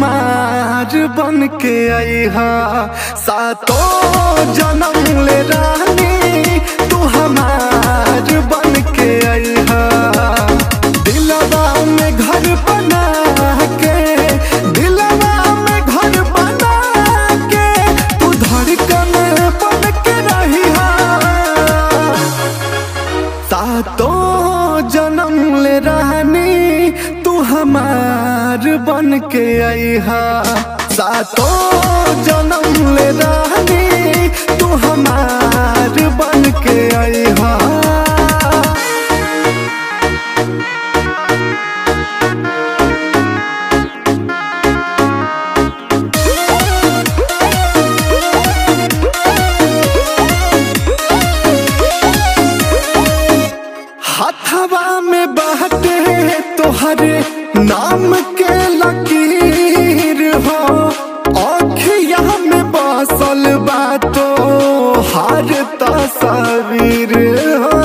हमार बन के आई हा। सातों जन्म ले रानी तू हमार बन के आई हा। दिलवा में घर बना के, दिलवा में घर बना के तू धड़कन बन के रही हा। सातों जन्म ले रानी तू हमार बन के आई हा। सातों जन्म ले रानी तू हमार बन के आई हा। हथवा में बाटे तोहरे नाम के लकीर हो, आँखिया में बसल बातो हर तस्वीर हो।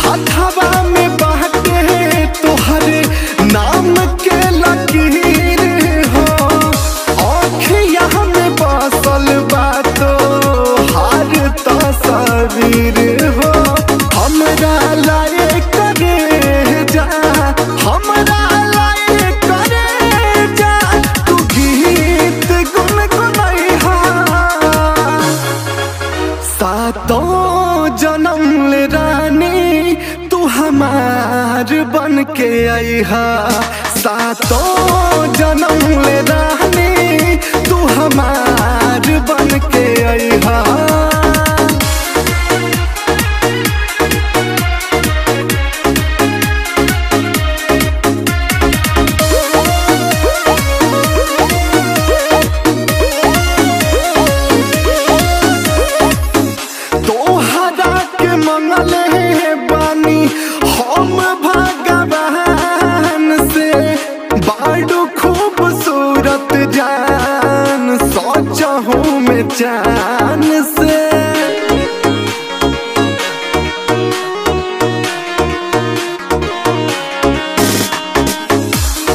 हथवा में बाटे तोहरे नाम के लकीर हो, आँखिया में बसल बातो हर तस्वीर हो। हमरा लाए करे जा, हमरा लाए करे जा तू गीत गुनगुनाई हा। सातों जन्म ले रानी तू हमार बन के आई हा। सातों जन्म ले रानी तू हमार बन के आई हा। तोहरा के मंगले बानी हम भगवान से, बाड़ू खूबसूरत जान सोचहूँ में जान से।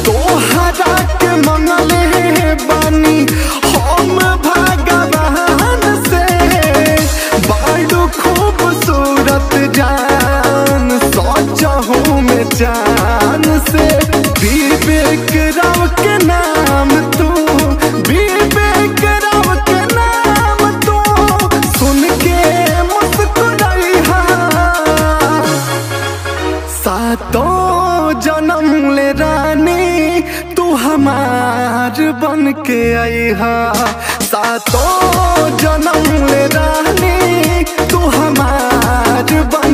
तोहरा के मंगले बानी हम भगवान से, बाड़ू खूबसूरत जान सोचहूँ में जान से। विवेक राव के नाम तू, विवेक राव के नाम तू सुन के मुस्कुराई हा। सातों जन्म ले रानी तू हमार बन के आई हा। सातों जन्म ले रानी तू हमार बन